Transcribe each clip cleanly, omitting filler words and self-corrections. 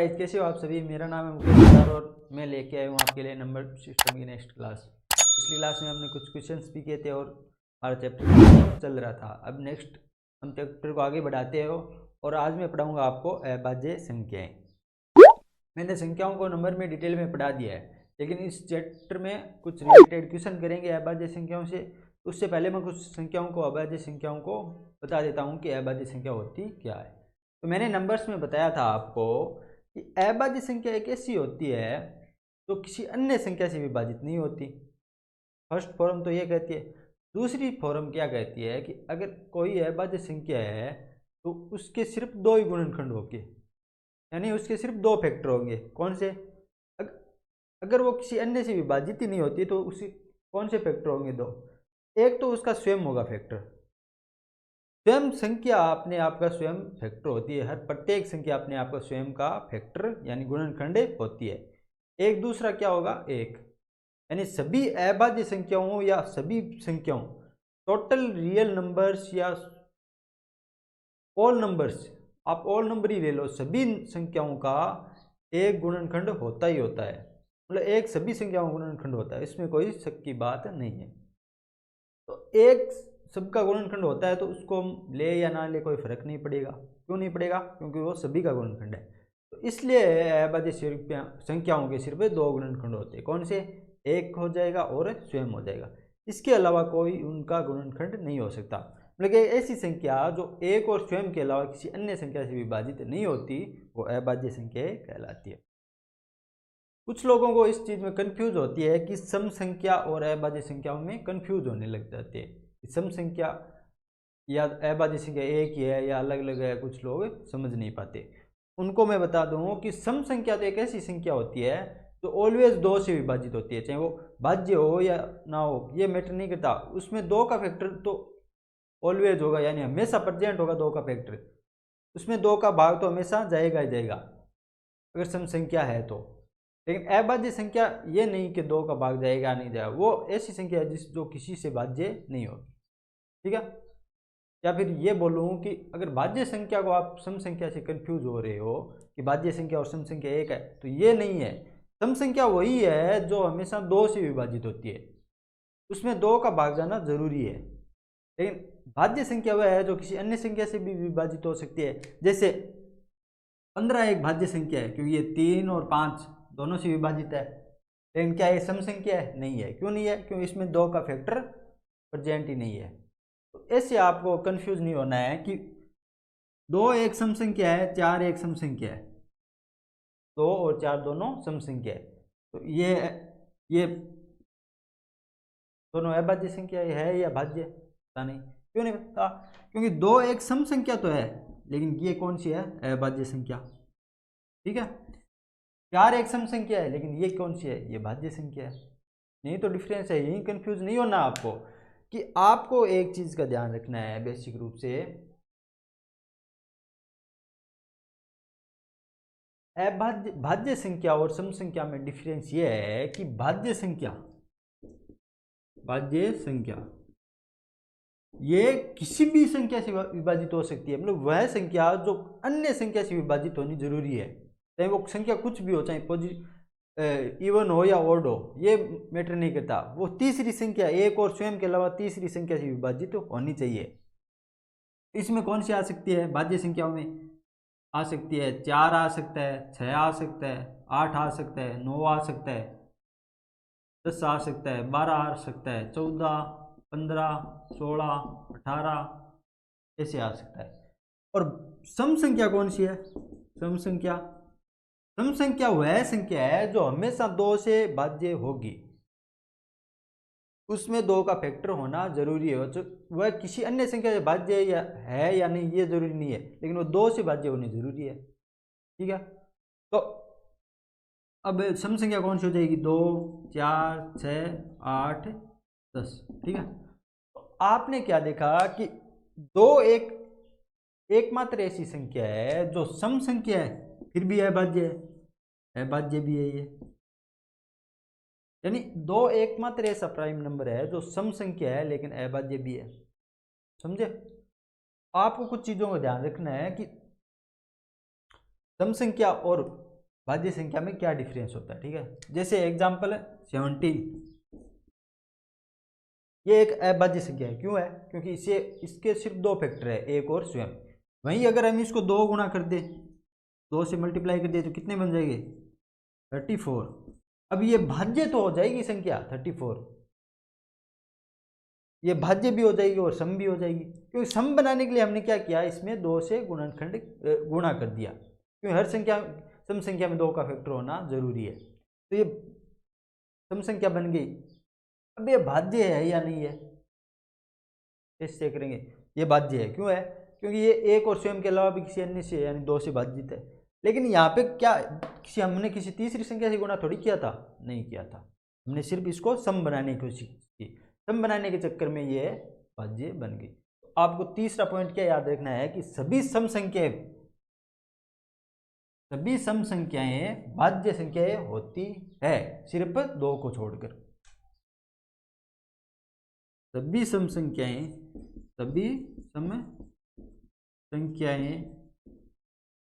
Guys, कैसे हो आप सभी। मेरा नाम है मुकेश सर और मैं लेके आया हूँ आपके लिए नंबर सिस्टम की नेक्स्ट क्लास। पिछली क्लास में हमने कुछ क्वेश्चंस भी किए थे और हमारा चैप्टर चल रहा था। अब नेक्स्ट हम चैप्टर को आगे बढ़ाते हो और आज मैं पढ़ाऊँगा आपको अभाज्य संख्याएँ। मैंने संख्याओं को नंबर में डिटेल में पढ़ा दिया है, लेकिन इस चैप्टर में कुछ रिलेटेड क्वेश्चन करेंगे अभाज्य संख्याओं से। उससे पहले मैं कुछ संख्याओं को अभाज्य संख्याओं को बता देता हूँ कि अभाज्य संख्या होती क्या है। तो मैंने नंबर्स में बताया था आपको कि अभाज्य संख्या एक ऐसी होती है जो किसी अन्य संख्या से विभाजित नहीं होती। फर्स्ट फॉर्म तो ये कहती है। दूसरी फॉर्म क्या कहती है कि अगर कोई अभाज्य संख्या है तो उसके सिर्फ दो ही गुणनखंड होंगे, यानी उसके सिर्फ दो फैक्टर होंगे। कौन से? अगर वो किसी अन्य से विभाजित ही नहीं होती तो उसी कौन से फैक्टर होंगे? दो। एक तो उसका स्वयं होगा फैक्टर। स्वयं संख्या अपने आप का स्वयं फैक्टर होती है। हर प्रत्येक संख्या अपने आप का स्वयं का फैक्टर यानी गुणनखंड होती है। एक दूसरा क्या होगा? एक, यानी सभी अभाज्य संख्याओं या सभी संख्याओं, टोटल रियल नंबर्स या ऑल नंबर्स, आप ऑल नंबर ही ले लो, सभी संख्याओं का एक गुणनखंड होता ही होता है। मतलब एक सभी संख्याओं का गुणनखंड होता है, इसमें कोई शक की बात नहीं है। तो एक सबका गुणनखंड होता है तो उसको हम ले या ना ले कोई फर्क नहीं पड़ेगा। क्यों नहीं पड़ेगा? क्योंकि वो सभी का गुणनखंड है। तो इसलिए अभाज्य संख्याओं के सिर्फ दो गुणनखंड होते हैं। कौन से? एक हो जाएगा और स्वयं हो जाएगा। इसके अलावा कोई उनका गुणनखंड नहीं हो सकता। मतलब ऐसी संख्या जो एक और स्वयं के अलावा किसी अन्य संख्या से विभाजित नहीं होती वो अभाज्य संख्या कहलाती है। कुछ लोगों को इस चीज़ में कंफ्यूज होती है कि सम संख्या और अभाज्य संख्याओं में कंफ्यूज होने लग जाते हैं। सम संख्या या अभाज्य संख्या एक ही है या अलग अलग है, कुछ लोग समझ नहीं पाते। उनको मैं बता दूं कि सम संख्या तो एक ऐसी संख्या होती है जो ऑलवेज दो से विभाजित होती है, चाहे वो भाज्य हो या ना हो, ये मैटर नहीं करता। उसमें दो का फैक्टर तो ऑलवेज होगा, यानी हमेशा प्रेजेंट होगा दो का फैक्टर। उसमें दो का भाग तो हमेशा जाएगा ही जाएगा अगर सम संख्या है तो। लेकिन अभाज्य संख्या ये नहीं कि दो का भाग जाएगा नहीं जाएगा, वो ऐसी संख्या है जो किसी से भाज्य नहीं होगी। ठीक है? या फिर ये बोलूँ कि अगर भाज्य संख्या को आप सम संख्या से कंफ्यूज हो रहे हो कि भाज्य संख्या और सम संख्या एक है, तो ये नहीं है। सम संख्या वही है जो हमेशा दो से विभाजित होती है, उसमें दो का भाग जाना जरूरी है। लेकिन भाज्य संख्या वह है जो किसी अन्य संख्या से भी विभाजित हो सकती है। जैसे 15 एक भाज्य संख्या है क्योंकि ये 3 और 5 दोनों से विभाजित है। लेकिन क्या ये सम संख्या है? नहीं है। क्यों नहीं है? क्योंकि इसमें दो का फैक्टर प्रेजेंट ही नहीं है। तो ऐसे आपको कंफ्यूज नहीं होना है कि दो एक सम संख्या है, चार एक सम संख्या है, दो और चार दोनों सम संख्या है। तो ये दोनों अभाज्य संख्या है या भाज्य? पता नहीं। क्यों नहीं पता? क्योंकि दो एक सम संख्या तो है, लेकिन ये कौन सी है? अभाज्य संख्या। ठीक है? चार एक सम संख्या है, लेकिन ये कौन सी है? ये भाज्य संख्या है। यही तो डिफरेंस है। यही कंफ्यूज नहीं होना आपको कि आपको एक चीज का ध्यान रखना है बेसिक रूप से। भाज्य संख्या और सम संख्या में डिफरेंस ये है कि भाज्य संख्या ये किसी भी संख्या से विभाजित हो सकती है। मतलब वह संख्या जो अन्य संख्या से विभाजित होनी जरूरी है, चाहे वो संख्या कुछ भी हो, चाहे इवन हो या ऑड हो, ये मैटर नहीं करता। वो तीसरी संख्या एक और स्वयं के अलावा तीसरी संख्या से विभाजित होनी चाहिए। इसमें कौन सी आ सकती है? भाज्य संख्याओं में आ सकती है 4 आ सकता है, 6 आ सकता है, 8 आ सकता है, 9 आ सकता है, 10 आ सकता है, 12 आ सकता है, 14, 15, 16, 18 ऐसे आ सकता है। और सम संख्या कौन सी है? सम संख्या वह संख्या है जो हमेशा दो से भाज्य होगी, उसमें दो का फैक्टर होना जरूरी है। वह किसी अन्य संख्या से भाज्य है या नहीं ये जरूरी नहीं है, लेकिन वो दो से भाज्य होनी जरूरी है। ठीक है? तो अब सम संख्या कौन सी हो जाएगी? 2, 4, 6, 8, 10। ठीक है? तो आपने क्या देखा कि दो एकमात्र ऐसी संख्या है जो सम संख्या है फिर भी अभाज्य है, अभाज्य भी है ये। यानी दो एकमात्र ऐसा प्राइम नंबर है जो सम संख्या है लेकिन अभाज्य भी है। समझे? आपको कुछ चीजों का ध्यान रखना है कि सम संख्या और भाज्य संख्या में क्या डिफरेंस होता है, ठीक है। जैसे एग्जाम्पल है 17, ये एक अभाज्य संख्या है। क्यों है? क्योंकि इसके सिर्फ दो फैक्टर है, एक और स्वयं। वहीं अगर हम इसको 2 गुना कर दे, 2 से मल्टीप्लाई कर दे तो कितने बन जाएंगे? 34। अब ये भाज्य तो हो जाएगी संख्या 34, ये भाज्य भी हो जाएगी और सम भी हो जाएगी। क्योंकि सम बनाने के लिए हमने क्या किया, इसमें 2 से गुणनखंड गुणा कर दिया, क्योंकि हर संख्या सम संख्या में 2 का फैक्टर होना जरूरी है। तो ये सम संख्या बन गई। अब ये भाज्य है या नहीं है, टेस्ट चेक करेंगे। ये भाज्य है। क्यों है? क्योंकि ये एक और स्वयं के अलावा भी किसी अन्य से यानी 2 से भाजित है। लेकिन यहाँ पे क्या हमने किसी तीसरी संख्या से गुणा थोड़ी किया था, नहीं किया था, हमने सिर्फ इसको सम बनाने की कोशिश की। सम बनाने के चक्कर में ये भाज्य बन गई। तो आपको तीसरा पॉइंट क्या याद रखना है कि सभी सम संख्याएं भाज्य संख्याएं होती है, सिर्फ 2 को छोड़कर। सभी सम संख्याएं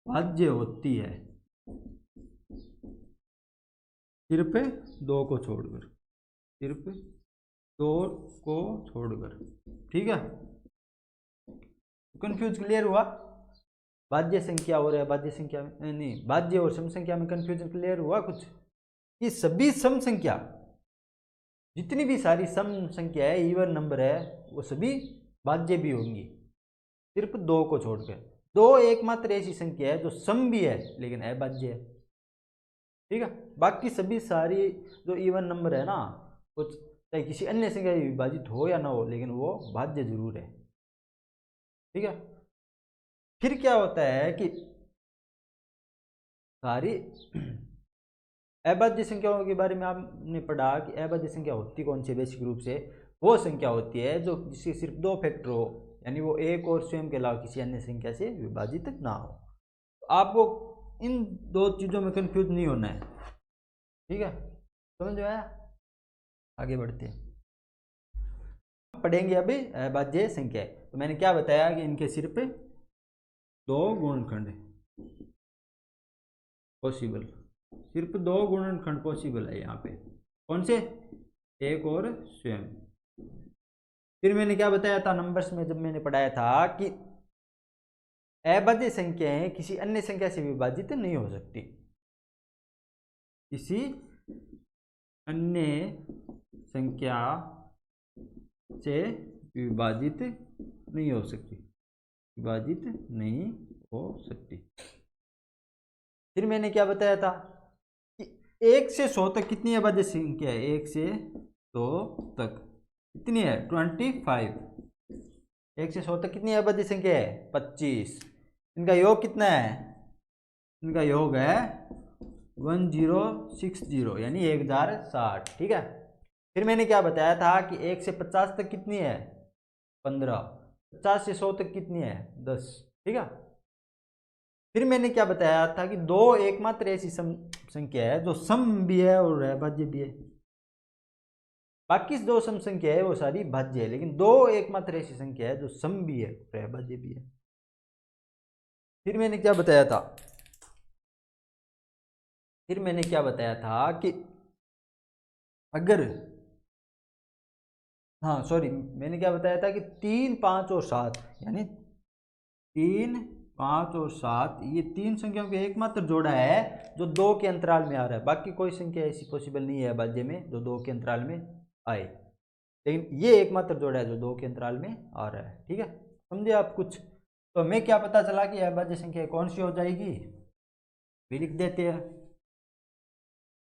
भाज्य होती है, सिर्फ 2 को छोड़कर, सिर्फ 2 को छोड़कर, ठीक है। कंफ्यूज क्लियर हुआ? भाज्य संख्या और अभाज्य संख्या में नहीं, भाज्य और सम संख्या में कंफ्यूजन क्लियर हुआ कुछ? कि सभी सम संख्या, जितनी भी सारी सम संख्या है, इवन नंबर है, वो सभी भाज्य भी होंगी, सिर्फ 2 को छोड़कर। 2 एकमात्र ऐसी संख्या है जो सम भी है लेकिन अभाज्य है, ठीक है। बाकी सभी सारी जो इवन नंबर है ना, वो चाहे किसी अन्य संख्या से विभाजित हो या ना हो, लेकिन वो भाज्य जरूर है, ठीक है। फिर क्या होता है कि सारी अभाज्य संख्याओं के बारे में आपने पढ़ा कि अभाज्य संख्या होती कौन सी? बेसिक रूप से वो संख्या होती है जो जिसके सिर्फ 2 फैक्टर हो, यानी वो एक और स्वयं के अलावा किसी अन्य संख्या से विभाजित ना हो। तो आपको इन 2 चीज़ों में कंफ्यूज नहीं होना है, ठीक है। समझ में आया? आगे बढ़ते हैं, पढ़ेंगे अभी अभाज्य संख्या। तो मैंने क्या बताया कि इनके सिर्फ 2 गुणनखंड पॉसिबल, सिर्फ 2 गुणनखंड पॉसिबल है यहाँ पे। कौन से? एक और स्वयं। फिर मैंने क्या बताया था नंबर्स में, जब मैंने पढ़ाया था कि अभाज्य संख्याएं किसी अन्य संख्या से विभाजित नहीं हो सकती, किसी अन्य संख्या से विभाजित नहीं हो सकती, विभाजित नहीं हो सकती। फिर मैंने क्या बताया था कि 1 से 100 तक कितनी अभाज्य संख्या है? 1 से 100 तक कितनी है? 25। 1 से 100 तक कितनी अभाज्य संख्या है? 25। इनका योग कितना है? इनका योग है 1060, यानी 1060, ठीक है। फिर मैंने क्या बताया था कि 1 से 50 तक कितनी है? 15। 50 से 100 तक कितनी है? 10, ठीक है। फिर मैंने क्या बताया था कि 2 एकमात्र ऐसी संख्या है जो सम भी है और अभाज्य भी है। बाकी 2 सम संख्या है वो सारी भाज्य है, लेकिन 2 एकमात्र ऐसी संख्या है जो सम भी है और अभाज्य भी है। फिर मैंने क्या बताया था? फिर मैंने क्या बताया था कि अगर, हाँ सॉरी, मैंने क्या बताया था कि 3, 5 और 7, यानी 3, 5 और 7 ये 3 संख्याओं के एकमात्र जोड़ा है जो 2 के अंतराल में आ रहा है। बाकी कोई संख्या ऐसी पॉसिबल नहीं है अभाज्य में जो 2 के अंतराल में आए, लेकिन ये एकमात्र जोड़ा है जो 2 के अंतराल में आ रहा है, ठीक है। समझे आप कुछ? तो हमें क्या पता चला कि अभाज्य संख्या कौन सी हो जाएगी? भी लिख देते हैं।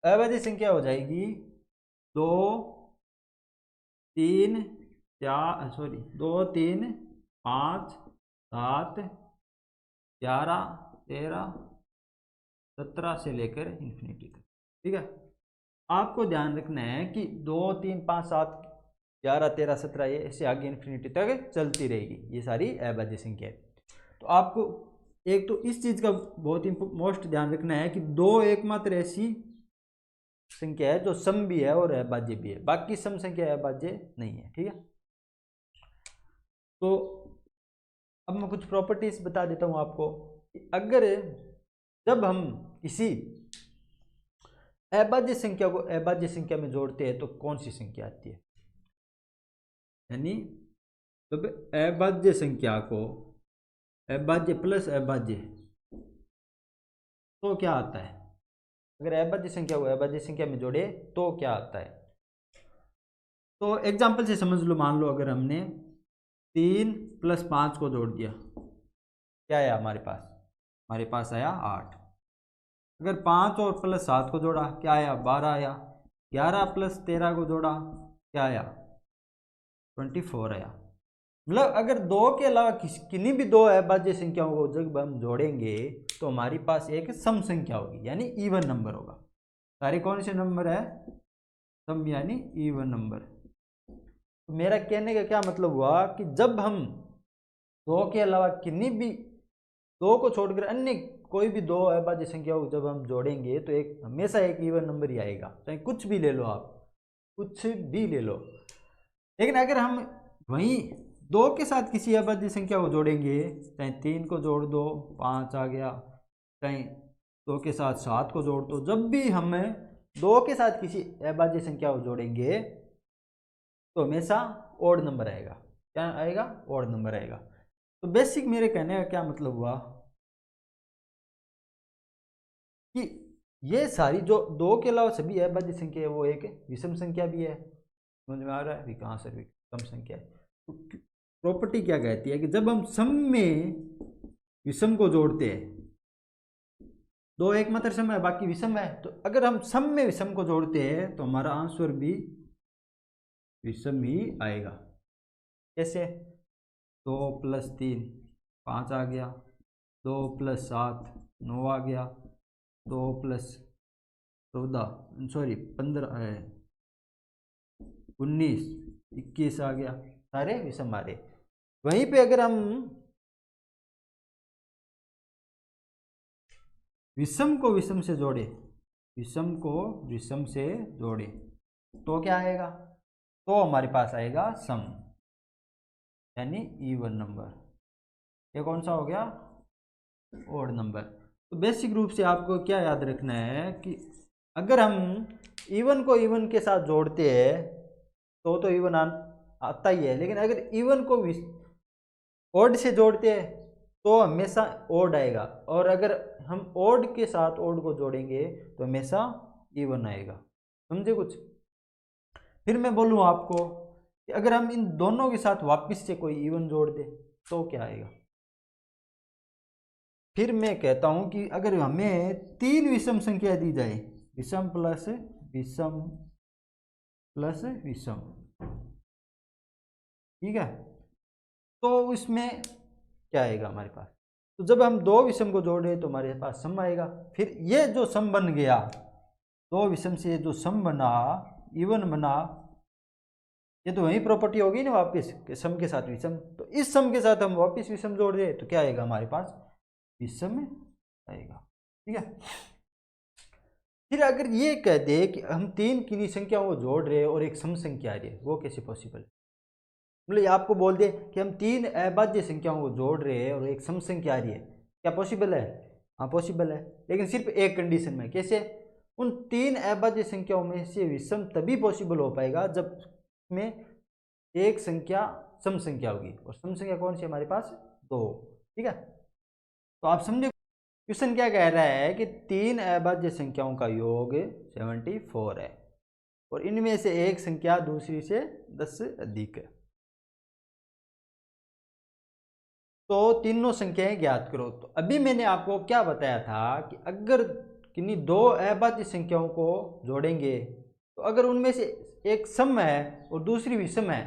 अभाज्य संख्या हो जाएगी 2, 3, 4, सॉरी 2, 3, 5, 7, 11, 13, 17 से लेकर इन्फिनिटी तक, ठीक है। आपको ध्यान रखना है कि 2, 3, 5, 7, 11, 13, 17 ये ऐसे आगे इन्फिनिटी तक चलती रहेगी, ये सारी अभाज्य संख्या है। तो आपको एक तो इस चीज़ का बहुत मोस्ट ध्यान रखना है कि 2 एकमात्र ऐसी संख्या है जो सम भी है और अभाज्य भी है, बाकी सम संख्या अभाज्य नहीं है, ठीक है। तो अब मैं कुछ प्रॉपर्टीज बता देता हूँ आपको। अगर जब हम किसी अभाज्य संख्या को अभाज्य संख्या में जोड़ते हैं तो कौन सी संख्या आती है, यानी जब अभाज्य संख्या को अभाज्य प्लस अभाज्य तो क्या आता है, अगर अभाज्य संख्या को अभाज्य संख्या में जोड़े तो क्या आता है। तो एग्जाम्पल से समझ लो, मान लो अगर हमने 3 + 5 को जोड़ दिया, क्या आया हमारे पास आया 8। अगर 5 और +7 को जोड़ा, क्या आया 12 आया। 11 + 13 को जोड़ा, क्या आया 24 आया। मतलब अगर 2 के अलावा किन्हीं भी 2 अभाज्य संख्याओं को जब हम जोड़ेंगे तो हमारे पास एक सम संख्या होगी, यानी इवन नंबर होगा। सारे कौन से नंबर है, सम यानी इवन नंबर। तो मेरा कहने का क्या मतलब हुआ कि जब हम 2 के अलावा किन्हीं भी 2 को छोड़कर अन्य कोई भी 2 अभाज्य संख्याओं को जब हम जोड़ेंगे तो एक हमेशा एक इवन नंबर ही आएगा, चाहे कुछ भी ले लो आप, कुछ भी ले लो। लेकिन अगर हम वहीं 2 के साथ किसी अभाज्य संख्या को जोड़ेंगे, चाहे 3 को जोड़ दो 5 आ गया, चाहे 2 के साथ 7 को जोड़ दो, जब भी हम 2 के साथ किसी अभाज्य संख्या को जोड़ेंगे तो हमेशा ओड नंबर आएगा। क्या आएगा, ओड नंबर आएगा। तो बेसिक मेरे कहने का क्या मतलब हुआ कि ये सारी जो 2 के अलावा सभी अभाज्य संख्या है वो एक विषम संख्या भी है। समझ में आ रहा है, कहाँ से विषम संख्या है। तो प्रॉपर्टी क्या कहती है कि जब हम सम में विषम को जोड़ते हैं, 2 एकमात्र सम है बाकी विषम है, तो अगर हम सम में विषम को जोड़ते हैं तो हमारा आंसर भी विषम ही आएगा। कैसे, 2 + 3 5 आ गया, 2 + 7 9 आ गया, 2 + 14 सॉरी 15 19 21 आ गया, सारे विषम आ रहे। वहीं पे अगर हम विषम को विषम से जोड़े, विषम को विषम से जोड़े तो क्या आएगा, तो हमारे पास आएगा सम यानी इवन नंबर। ये कौन सा हो गया, ओड नंबर। तो बेसिक रूप से आपको क्या याद रखना है कि अगर हम इवन को इवन के साथ जोड़ते हैं तो इवन आता ही है, लेकिन अगर इवन को ओड से जोड़ते हैं तो हमेशा ओड आएगा, और अगर हम ओड के साथ ओड को जोड़ेंगे तो हमेशा इवन आएगा। समझे कुछ। फिर मैं बोलूँ आपको कि अगर हम इन दोनों के साथ वापस से कोई इवन जोड़ दे तो क्या आएगा। फिर मैं कहता हूं कि अगर हमें 3 विषम संख्या दी जाए, विषम प्लस विषम प्लस विषम, ठीक है, तो इसमें क्या आएगा हमारे पास। तो जब हम 2 विषम को जोड़े तो हमारे पास सम आएगा। फिर ये जो सम बन गया, 2 विषम से जो सम बना, इवन बना, ये तो वही प्रॉपर्टी होगी ना वापस कि सम के साथ विषम। तो इस सम के साथ हम वापस विषम जोड़ रहे तो क्या आएगा हमारे पास, विषम आएगा। ठीक है। फिर अगर ये कह दे कि हम 3 किन्हीं संख्याओं को जोड़ रहे हैं और एक सम संख्या आ रही है, वो कैसे पॉसिबल है। मतलब आपको बोल दे कि हम 3 अभाज्य संख्याओं को जोड़ रहे हैं और एक सम संख्या आ रही है, क्या पॉसिबल है। हाँ पॉसिबल है, लेकिन सिर्फ एक कंडीशन में। कैसे, उन 3 अभाज्य संख्याओं में से विषम तभी पॉसिबल हो पाएगा जब में एक संख्या सम संख्या होगी, और सम संख्या कौन सी हमारे पास, 2। ठीक है। तो आप समझे क्वेश्चन क्या कह रहा है कि 3 अभाज्य संख्याओं का योग 74 है और इनमें से एक संख्या दूसरी से 10 से अधिक है, तो तीनों संख्याएं ज्ञात करो। तो अभी मैंने आपको क्या बताया था कि अगर किन्हीं 2 अभाज्य संख्याओं को जोड़ेंगे तो अगर उनमें से एक सम है और दूसरी विषम है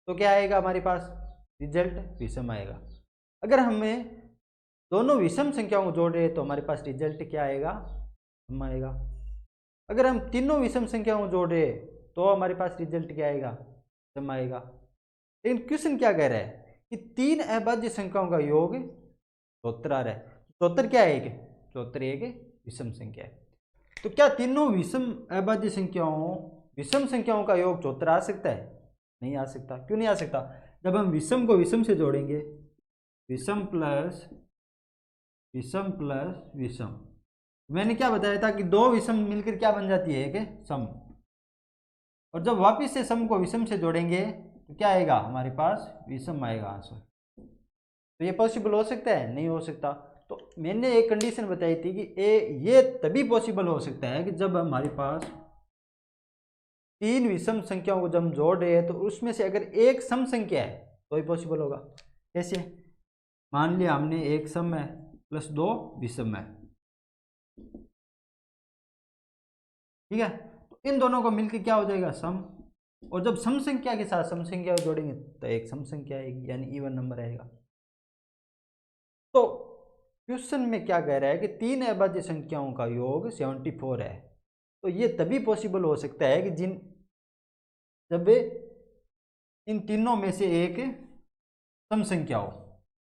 तो क्या आएगा हमारे पास, रिजल्ट विषम आएगा। अगर हमें दोनों विषम संख्याओं को जोड़ रहे हैं तो हमारे पास रिजल्ट क्या आएगा, सम आएगा। अगर हम तीनों विषम संख्याओं को जोड़ रहे हैं तो हमारे पास रिजल्ट क्या आएगा, सम आएगा। लेकिन क्वेश्चन क्या कह रहा है कि 3 अभाज्य संख्याओं का योग 74 आ रहा है। 74 क्या है, 74 एक विषम संख्या है। तो क्या तीनों विषम अभाज्य संख्याओं का योग 74 आ सकता है, नहीं आ सकता। क्यों नहीं आ सकता, जब हम विषम को विषम से जोड़ेंगे, विषम प्लस विषम प्लस विषम, मैंने क्या बताया था कि दो विषम मिलकर क्या बन जाती है, एक सम। और जब वापिस से सम को विषम से जोड़ेंगे तो क्या आएगा, हमारे पास विषम आएगा आंसर। तो ये पॉसिबल हो सकता है, नहीं हो सकता। तो मैंने एक कंडीशन बताई थी कि ये तभी पॉसिबल हो सकता है कि जब हमारे पास तीन विषम संख्याओं को जब हम जोड़ रहे हैं तो उसमें से अगर एक सम संख्या है तो ही पॉसिबल होगा। कैसे, मान लिया हमने एक सम है प्लस दो विषम है, ठीक है, तो इन दोनों को मिलकर क्या हो जाएगा, सम। और जब सम संख्या के साथ सम संख्या को जोड़ेंगे तो एक सम संख्या आएगी, यानी इवन नंबर आएगा। तो क्वेश्चन में क्या कह रहा है कि तीन अभाज्य संख्याओं का योग 74 है। तो ये तभी पॉसिबल हो सकता है कि जब इन तीनों में से एक सम संख्या हो।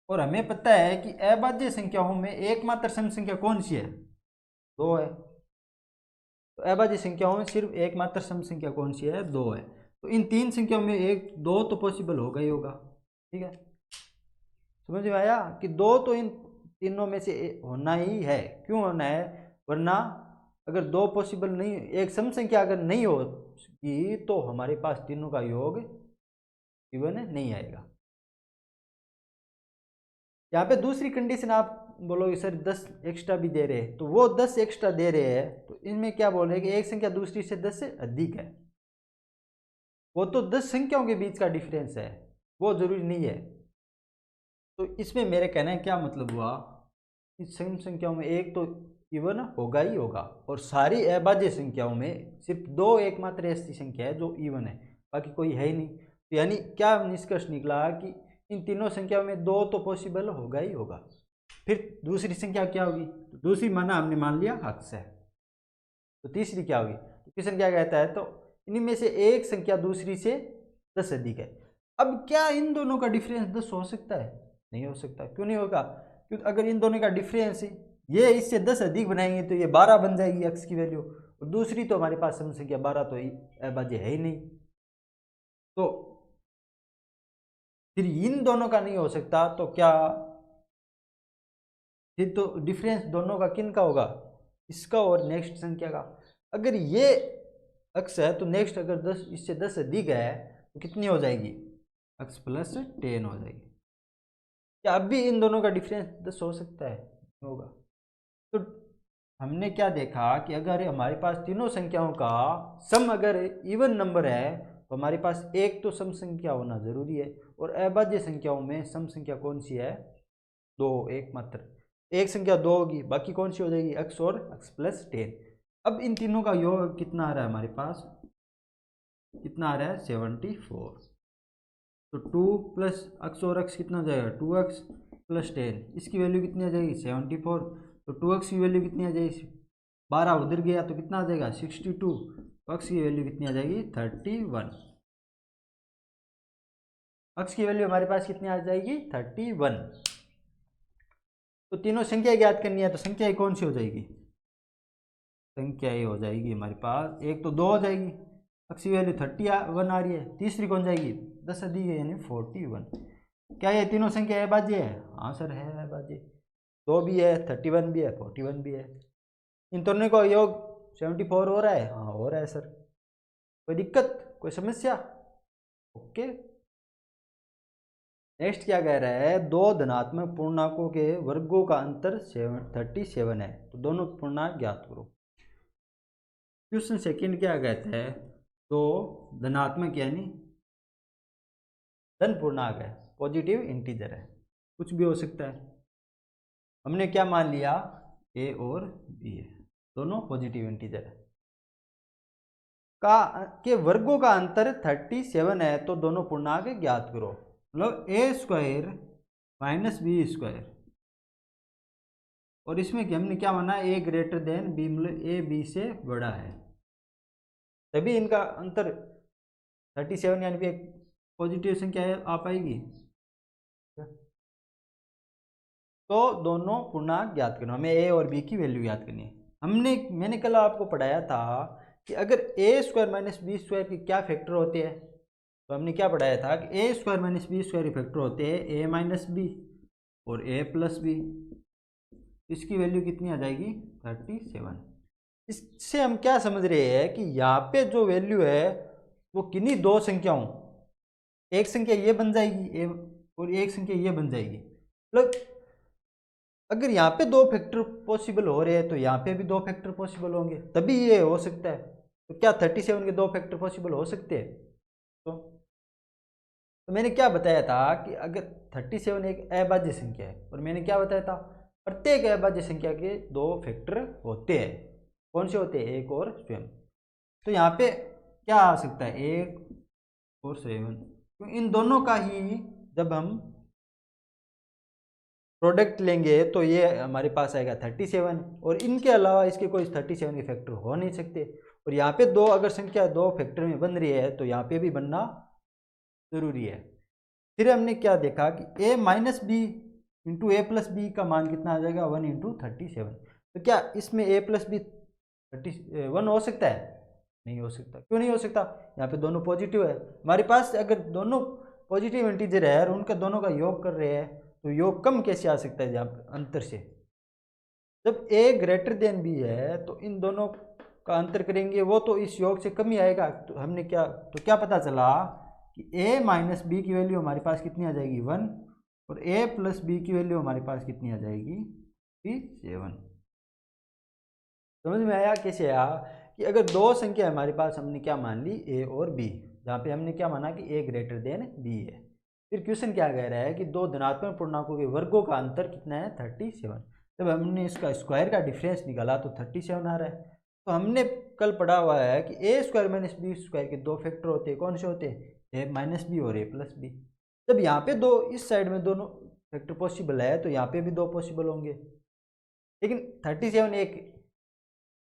और हमें पता है कि अभाज्य संख्याओं में एकमात्र सम संख्या कौन सी है, दो है। तो अभाज्य संख्याओं में सिर्फ एकमात्र सम संख्या कौन सी है, दो है। तो इन तीन संख्याओं में एक दो तो पॉसिबल होगा ही होगा, ठीक है। समझ में आया कि दो तो इन तीनों में से होना ही है। क्यों होना है, वरना अगर दो पॉसिबल नहीं, एक सम संख्या अगर नहीं होगी तो हमारे पास तीनों का योग इवन नहीं आएगा। यहाँ पे दूसरी कंडीशन आप बोलोगे सर 10 एक्स्ट्रा भी दे रहे हैं, तो वो 10 एक्स्ट्रा दे रहे हैं तो इनमें क्या बोल रहे हैं कि एक संख्या दूसरी से 10 से अधिक है। वो तो 10 संख्याओं के बीच का डिफरेंस है, वो जरूरी नहीं है। तो इसमें मेरे कहने का क्या मतलब हुआ, इस सम संख्याओं में एक तो इवन होगा ही होगा, और सारी अभाज्य संख्याओं में सिर्फ दो एकमात्र ऐसी संख्या है जो इवन है, बाकी कोई है ही नहीं। तो यानी क्या निष्कर्ष निकला कि इन तीनों संख्याओं में दो तो पॉसिबल होगा ही होगा। फिर दूसरी संख्या क्या होगी, तो दूसरी माना हमने मान लिया अक्स है, तो तीसरी क्या होगी। तो क्वेश्चन क्या कहता है, तो इनमें से एक संख्या दूसरी से 10 अधिक है। अब क्या इन दोनों का डिफरेंस 10 हो सकता है, नहीं हो सकता। क्यों नहीं होगा, क्योंकि अगर इन दोनों का डिफरेंस ये इससे 10 अधिक बनाएंगे तो ये 12 बन जाएगी एक्स की वैल्यू, और दूसरी तो हमारे पास सम संख्या 12 तो अभाज्य है ही नहीं। तो फिर इन दोनों का नहीं हो सकता, तो क्या फिर तो डिफरेंस दोनों का किन का होगा, इसका और नेक्स्ट संख्या का। अगर ये अक्स है तो नेक्स्ट अगर 10 इससे 10 अधिक है तो कितनी हो जाएगी, अक्स प्लस 10 हो जाएगी। क्या अब भी इन दोनों का डिफरेंस 10 हो सकता है, होगा। तो हमने क्या देखा कि अगर हमारे पास तीनों संख्याओं का सम अगर इवन नंबर है तो हमारे पास एक तो सम संख्या होना जरूरी है। और अभाज्य संख्याओं में सम संख्या कौन सी है, दो, एकमात्र एक संख्या दो होगी, बाकी कौन सी हो जाएगी, एक्स और एक्स प्लस 10। अब इन तीनों का योग कितना आ रहा है हमारे पास, कितना आ रहा है 74। तो 2 प्लस एक्स और एक्स कितना हो जाएगा, 2x प्लस 10, इसकी वैल्यू कितनी आ जाएगी 74। तो 2x की वैल्यू कितनी आ जाएगी, 12 उधर गया तो कितना आ जाएगा 62। तो x की वैल्यू कितनी आ जाएगी 31। x की वैल्यू हमारे पास कितनी आ जाएगी 31। तो तीनों संख्या ज्ञात करनी है, तो संख्या कौन सी हो जाएगी, संख्या ये हो जाएगी हमारे पास, एक तो दो हो जाएगी, x की वैल्यू 31 आ रही है, तीसरी कौन जाएगी 10 अधिक है यानी 41। क्या ये तीनों संख्या अभाज्य है, हाँ सर है अभाज्य, दो भी है 31 भी है 41 भी है। इन दोनों का योग 74 हो रहा है, हाँ हो रहा है सर, कोई दिक्कत कोई समस्या, ओके। नेक्स्ट क्या कह रहा है, दो धनात्मक पूर्णांकों के वर्गों का अंतर 37 है, तो दोनों पूर्णांक ज्ञात करो। क्वेश्चन सेकंड क्या कहता है, दो धनात्मक यानी धन पूर्णांक है, पॉजिटिव इंटीजर है, कुछ भी हो सकता है। हमने क्या मान लिया, ए और बी है, दोनों पॉजिटिव इंटीजर है, के वर्गों का अंतर 37 है, तो दोनों पूर्णांक ज्ञात करो। मतलब ए स्क्वायर माइनस बी स्क्वायर, और इसमें हमने क्या माना, ए ग्रेटर देन बी, मतलब ए बी से बड़ा है, तभी इनका अंतर 37 यानी कि एक पॉजिटिव संख्या आ पाएगी। तो दोनों पूर्णांक ज्ञात करना, हमें ए और बी की वैल्यू ज्ञात करनी है। मैंने कल आपको पढ़ाया था कि अगर ए स्क्वायर माइनस बी स्क्वायर के क्या फैक्टर होते हैं, तो हमने क्या पढ़ाया था कि ए स्क्वायर माइनस बी स्क्वायर के फैक्टर होते हैं ए माइनस बी और ए प्लस बी। इसकी वैल्यू कितनी आ जाएगी 37। इससे हम क्या समझ रहे हैं कि यहाँ पे जो वैल्यू है वो किन्हीं दो संख्याओं, एक संख्या ये बन जाएगी और एक संख्या ये बन जाएगी। मतलब अगर यहाँ पे दो फैक्टर पॉसिबल हो रहे हैं तो यहाँ पे भी दो फैक्टर पॉसिबल होंगे, तभी ये हो सकता है। तो क्या 37 के दो फैक्टर पॉसिबल हो सकते हैं? तो मैंने क्या बताया था कि अगर 37 एक अभाज्य संख्या है, और मैंने क्या बताया था, प्रत्येक अभाज्य संख्या के दो फैक्टर होते हैं। कौन से होते हैं? एक और स्वयं। तो यहाँ पे क्या आ सकता है? एक और स्वयं। तो इन दोनों का ही जब हम प्रोडक्ट लेंगे तो ये हमारे पास आएगा 37, और इनके अलावा इसके कोई 37 के फैक्टर हो नहीं सकते। और यहाँ पे दो अगर संख्या दो फैक्टर में बन रही है तो यहाँ पे भी बनना जरूरी है। फिर हमने क्या देखा कि a minus b into a plus b का मान कितना आ जाएगा? 1 इंटू 37। तो क्या इसमें a प्लस बी 31 हो सकता है? नहीं हो सकता। क्यों नहीं हो सकता? यहाँ पे दोनों पॉजिटिव है हमारे पास। अगर दोनों पॉजिटिव इंटीजर है और उनका दोनों का योग कर रहे हैं तो योग कम कैसे आ सकता है जहाँ अंतर से? जब a ग्रेटर देन b है तो इन दोनों का अंतर करेंगे वो तो इस योग से कम ही आएगा। तो हमने क्या पता चला कि a माइनस बी की वैल्यू हमारे पास कितनी आ जाएगी? 1, और a प्लस बी की वैल्यू हमारे पास कितनी आ जाएगी? 7। समझ में आया कैसे आया? कि अगर दो संख्या हमारे पास, हमने क्या मान ली? a और b, जहाँ पे हमने क्या माना कि a ग्रेटर देन b है। फिर क्वेश्चन क्या कह रहा है कि दो धनात्मक पूर्णांकों के वर्गों का अंतर कितना है? 37। जब हमने इसका स्क्वायर का डिफरेंस निकाला तो 37 आ रहा है। तो हमने कल पढ़ा हुआ है कि ए स्क्वायर माइनस बी स्क्वायर के दो फैक्टर होते हैं। कौन से होते हैं? ए माइनस बी और ए प्लस बी। जब यहाँ पे दो, इस साइड में दोनों फैक्टर पॉसिबल है तो यहाँ पे भी दो पॉसिबल होंगे। लेकिन 37 एक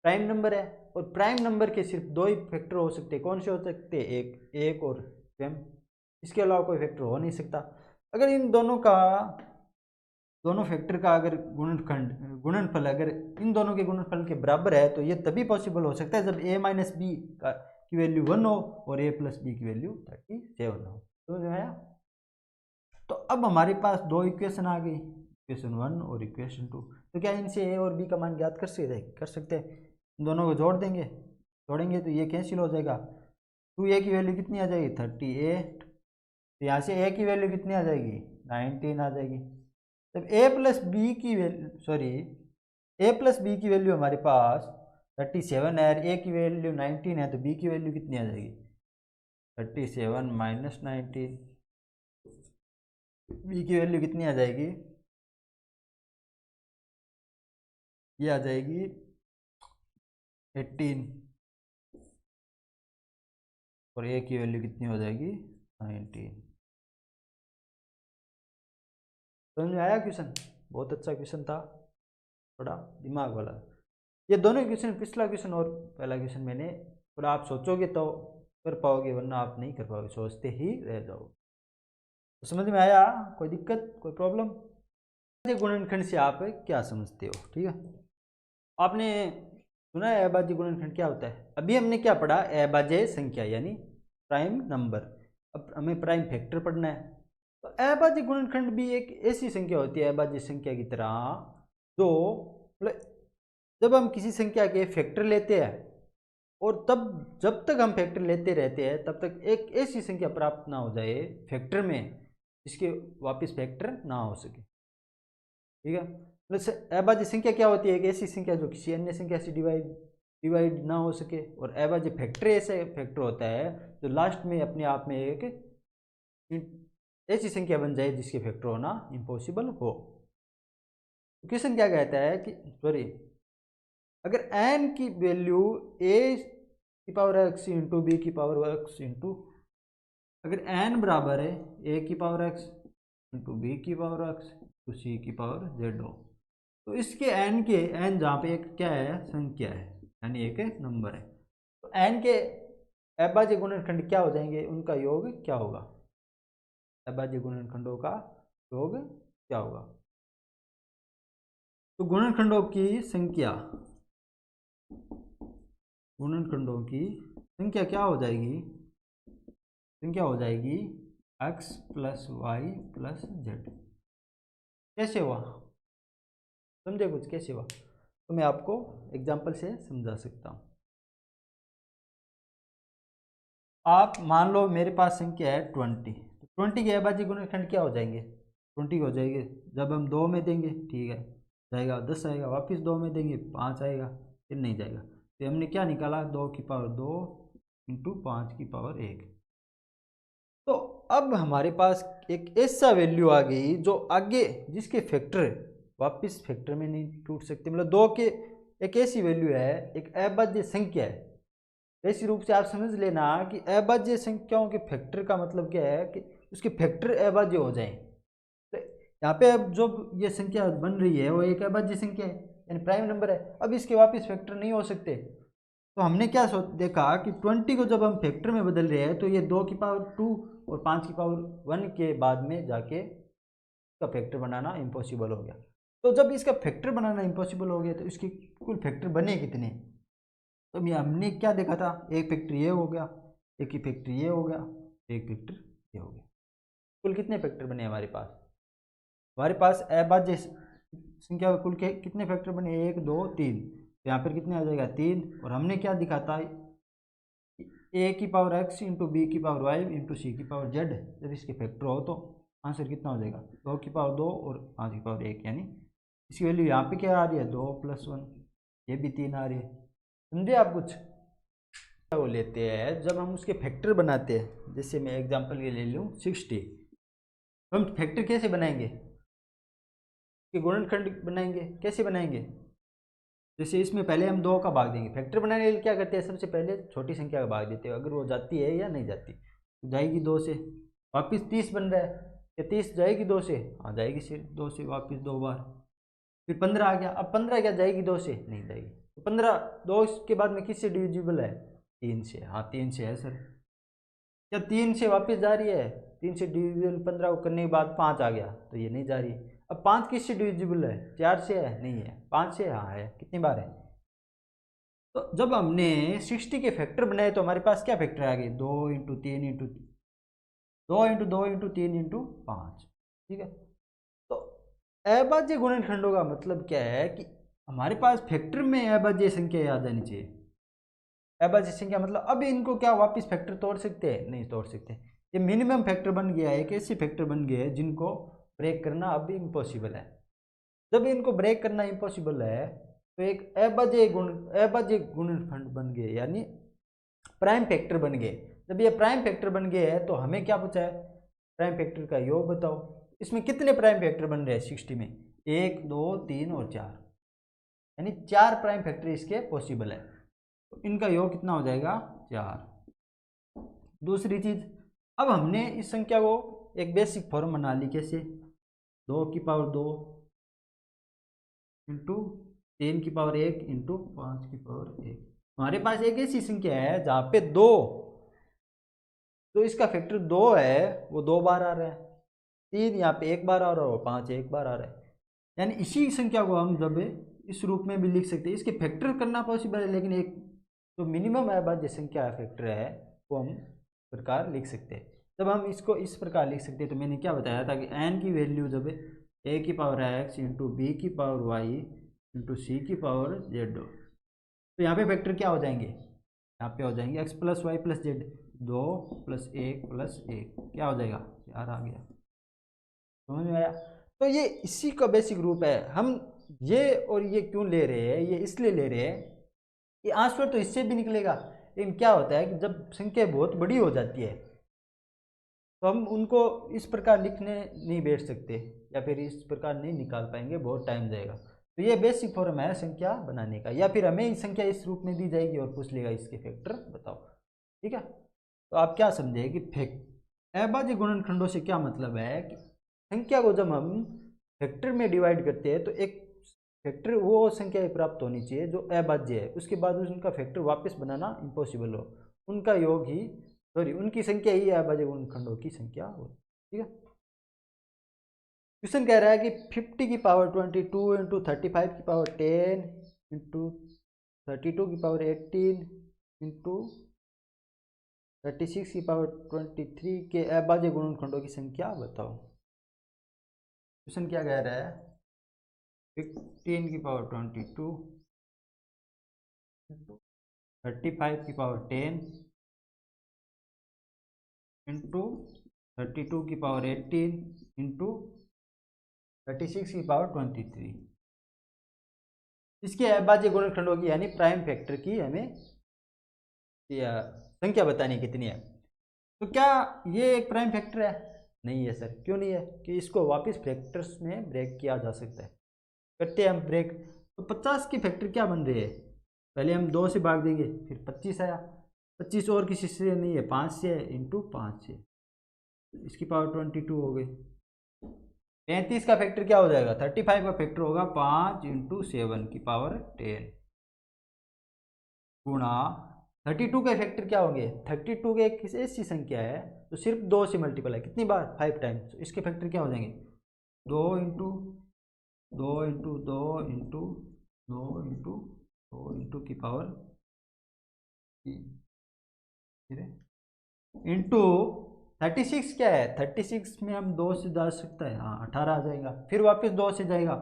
प्राइम नंबर है, और प्राइम नंबर के सिर्फ दो ही फैक्टर हो सकते हैं। कौन से हो सकते हैं? एक और स्वयं। इसके अलावा कोई फैक्टर हो नहीं सकता। अगर इन दोनों फैक्टर का अगर गुणनफल अगर इन दोनों के गुणनफल के बराबर है तो ये तभी पॉसिबल हो सकता है जब a माइनस बी की वैल्यू 1 हो और a प्लस बी की वैल्यू 37 हो। समझ में आया? तो अब हमारे पास दो इक्वेशन आ गई, इक्वेशन 1 और इक्वेशन 2। तो क्या इनसे a और b का मान ज्ञात कर सकते हैं? इन दोनों को जोड़ेंगे तो ये कैंसिल हो जाएगा। 2a की वैल्यू कितनी आ जाएगी? 38। तो यहाँ से a की वैल्यू कितनी आ जाएगी? 19 आ जाएगी। जब a प्लस बी की वैल्यू हमारे पास 37 है और a की वैल्यू 19 है तो b की वैल्यू कितनी आ जाएगी? 37 माइनस 19। b की वैल्यू कितनी आ जाएगी? ये आ जाएगी 18, और a की वैल्यू कितनी हो जाएगी? 19। समझ में आया क्वेश्चन? बहुत अच्छा क्वेश्चन था, थोड़ा दिमाग वाला। ये दोनों क्वेश्चन, पिछला क्वेश्चन और पहला क्वेश्चन, मैंने थोड़ा आप सोचोगे तो कर पाओगे, वरना आप नहीं कर पाओगे, सोचते ही रह जाओगे। तो समझ में आया? कोई दिक्कत, कोई प्रॉब्लम? गुणनखंड से आप क्या समझते हो? ठीक है, आपने सुना है अभाज्य गुणनखंड क्या होता है? अभी हमने क्या पढ़ा? अभाज्य संख्या यानी प्राइम नंबर। अब हमें प्राइम फैक्टर पढ़ना है। तो अभाज्य गुणनखंड भी एक ऐसी संख्या होती है अभाज्य संख्या की तरह, जो मतलब जब हम किसी संख्या के फैक्टर लेते हैं और तब जब तक हम फैक्टर लेते रहते हैं तब तक एक ऐसी संख्या प्राप्त ना हो जाए फैक्टर में जिसके वापस फैक्टर ना हो सके। ठीक है, मतलब अभाज्य संख्या क्या होती है? एक ऐसी संख्या जो किसी अन्य संख्या से डिवाइड ना हो सके। और अभाज्य फैक्टर ऐसे फैक्टर होता है जो लास्ट में अपने आप में एक ऐसी संख्या बन जाए जिसके फैक्टर होना इम्पॉसिबल हो। क्वेश्चन क्या कहता है कि सॉरी, अगर n की वैल्यू a की पावर x इंटू बी की पावर x इंटू, अगर n बराबर है a की पावर x इंटू बी की पावर x तो c की पावर z हो, तो इसके n जहाँ पे एक क्या है? संख्या है, यानी एक नंबर है। तो n के अभाज्य गुणनखंड क्या हो जाएंगे? उनका योग क्या होगा? अभाज्य गुणनखंडों का योग क्या होगा? तो गुणनखंडों की संख्या क्या हो जाएगी? संख्या हो जाएगी x plus y plus z. कैसे हुआ? समझे कुछ कैसे हुआ? तो मैं आपको एग्जांपल से समझा सकता हूँ। आप मान लो मेरे पास संख्या है 20, तो 20 के अभाज्य गुणनखंड क्या हो जाएंगे? 20 हो जाएंगे। जब हम 2 में देंगे, ठीक है, जाएगा 10 आएगा, वापस 2 में देंगे 5 आएगा, फिर नहीं जाएगा। तो हमने क्या निकाला? 2 की पावर 2 इंटू 5 की पावर 1। तो अब हमारे पास एक ऐसा वैल्यू आ गई जो आगे जिसके फैक्टर वापस फैक्टर में नहीं टूट सकते, मतलब 2 के एक ऐसी वैल्यू है, एक अभाज्य संख्या है। ऐसी रूप से आप समझ लेना कि अभाज्य संख्याओं के फैक्टर का मतलब क्या है कि उसके फैक्टर अभाज्य हो जाएं। तो यहाँ पे अब जो ये संख्या बन रही है वो एक अभाज्य संख्या है, यानी प्राइम नंबर है। अब इसके वापस फैक्टर नहीं हो सकते। तो हमने क्या देखा कि 20 को जब हम फैक्टर में बदल रहे हैं तो ये 2 की पावर 2 और 5 की पावर 1 के बाद में जाके इसका फैक्टर बनाना इम्पॉसिबल हो गया। तो जब इसका फैक्टर बनाना इम्पॉसिबल हो गया तो इसके कुल फैक्टर बने कितने? तो हमने क्या देखा था? एक फैक्टर ये हो गया, एक ही फैक्टर ये हो गया, एक फैक्टर ये हो गया। कुल कितने फैक्टर बने हमारे पास? हमारे पास अभाज्य संख्या कुल के कितने फैक्टर बने? 1 2 3। तो यहाँ पर कितने आ जाएगा? 3। और हमने क्या दिखा था? ए की पावर एक्स इंटू बी की पावर वाई इंटू सी की पावर जेड, जब इसके फैक्टर हो तो आंसर कितना हो जाएगा? 2 की पावर 2 और 5 की पावर 1, यानी इसकी वैल्यू यहाँ पे क्या आ रही है? 2 + 1, ये भी 3 आ रही है। समझे आप कुछ? वो लेते हैं जब हम उसके फैक्टर बनाते हैं, जैसे मैं एग्जांपल के ले लूँ 60, हम फैक्टर कैसे बनाएंगे? कि गुणनखंड बनाएंगे। कैसे बनाएंगे? जैसे इसमें पहले हम 2 का भाग देंगे। फैक्टर बनाने के लिए क्या करते हैं? सबसे पहले छोटी संख्या का भाग देते हैं, अगर वो जाती है या नहीं जाती। तो जाएगी 2 से, वापस 30 बन रहा है, या 30 जाएगी 2 से? हाँ जाएगी, सिर्फ 2 से वापस 2 बार। फिर 15 आ गया। अब 15 क्या जाएगी 2 से? नहीं जाएगी। तो 15 2 के बाद में किससे डिविजिबल है? 3 से। हाँ 3 से है सर। क्या 3 से वापस जा रही है? 3 से डिविजिबल 15 को करने के बाद 5 आ गया, तो ये नहीं जा रही। अब 5 किससे डिविजिबल है? 4 से है? नहीं है। 5 से? हाँ है। कितनी बार है? तो जब हमने 60 के फैक्टर बनाए तो हमारे पास क्या फैक्टर आ गए? 2 into 3 into 2 into 2 into 3 into 5। ठीक है। तो अभाज्य गुणनखंडों का मतलब क्या है कि हमारे पास फैक्टर में अभाज्य संख्या आ जानी चाहिए। अभाज्य संख्या मतलब अब इनको क्या वापस फैक्टर तोड़ सकते हैं? नहीं तोड़ सकते। ये मिनिमम फैक्टर बन गया है, एक ऐसी फैक्टर बन गया है जिनको ब्रेक करना अब इम्पॉसिबल है। जब इनको ब्रेक करना इम्पॉसिबल है तो एक अभाज्य गुणनखंड बन गए, यानी प्राइम फैक्टर बन गए। जब ये प्राइम फैक्टर बन गए हैं तो हमें क्या बचा है? प्राइम फैक्टर का योग बताओ। इसमें कितने प्राइम फैक्टर बन रहे हैं 60 में? 1 2 3 और 4, यानी 4 प्राइम फैक्टर इसके पॉसिबल है। तो इनका योग कितना हो जाएगा? 4। दूसरी चीज, अब हमने इस संख्या को एक बेसिक फॉर्म बना ली। कैसे? 2 की पावर 2 इंटू 3 की पावर 1 इंटू 5 की पावर 1। हमारे पास एक ऐसी संख्या है जहाँ पे 2, तो इसका फैक्टर 2 है, वो 2 बार आ रहा है। 3 यहाँ पे 1 बार आ रहा है और 5 1 बार आ रहा है। यानी इसी संख्या को हम जब इस रूप में भी लिख सकते हैं। इसके फैक्टर करना पॉसिबल है, लेकिन एक जो मिनिमम अभाज्य संख्या फैक्टर है वो हम इस प्रकार लिख सकते हैं। जब हम इसको इस प्रकार लिख सकते हैं तो मैंने क्या बताया था कि n की वैल्यू जब a की पावर x इंटू बी की पावर y इंटू सी की पावर z, तो यहाँ पे फैक्टर क्या हो जाएंगे? यहाँ पे हो जाएंगे x plus y plus z, 2 + 1 + 1 क्या हो जाएगा? 4 आ गया। समझ में आया? तो ये इसी का बेसिक रूप है। हम ये और ये क्यों ले रहे हैं? ये इसलिए ले रहे हैं कि आंसर तो इससे भी निकलेगा, लेकिन क्या होता है कि जब संख्या बहुत बड़ी हो जाती है तो हम उनको इस प्रकार लिखने नहीं बैठ सकते, या फिर इस प्रकार नहीं निकाल पाएंगे, बहुत टाइम जाएगा। तो ये बेसिक फॉर्म है संख्या बनाने का। या फिर हमें संख्या इस रूप में दी जाएगी और पूछ लेगा इसके फैक्टर बताओ। ठीक है। तो आप क्या समझे कि अभाज्य गुणनखंडों से क्या मतलब है कि संख्या को जब हम फैक्टर में डिवाइड करते हैं तो एक फैक्टर वो संख्या प्राप्त होनी चाहिए जो अभाज्य है, उसके बाद उनका फैक्टर वापस बनाना इम्पॉसिबल हो। उनका योग ही, सॉरी, उनकी संख्या ही अभाज्य गुणनखंडों की संख्या हो। ठीक है। क्वेश्चन कह रहा है कि 50 की पावर 22 इंटू 35 की पावर 10 इंटू 32 की पावर 18 इंटू 36 की पावर 23 के अभाज्य गुणनखंडों की संख्या बताओ। क्वेश्चन क्या कह रहा है? 15 की पावर 22 35 की पावर 10 इंटू 32 की पावर 18 इंटू 36 की पावर 23। इसके अभाज्य गुणनखंड होगी, यानी प्राइम फैक्टर की हमें संख्या बतानी कितनी है। तो क्या ये एक प्राइम फैक्टर है? नहीं है सर। क्यों नहीं है? कि इसको वापस फैक्टर्स में ब्रेक किया जा सकता है। करते हैं हम ब्रेक। तो 50 की फैक्टर क्या बन रही है? पहले हम 2 से भाग देंगे, फिर 25 आया। 25 और किसी से नहीं है, 5 से है, इंटू 5 से, इसकी पावर 22 हो गई। 35 का फैक्टर क्या हो जाएगा? 35 का फैक्टर होगा 5 इंटू 7 की पावर 10 गुणा 32 के फैक्टर क्या होंगे? 32 के एक ऐसी संख्या है तो सिर्फ 2 से मल्टीपल है, कितनी बार? 5 टाइम्स। तो इसके फैक्टर क्या हो जाएंगे? 2 into 2 into 2 into 2 into 2 into की पावर इंटू 36 क्या है? 36 में हम 2 से जा सकता है, हाँ 18 आ जाएगा। फिर वापस 2 से जाएगा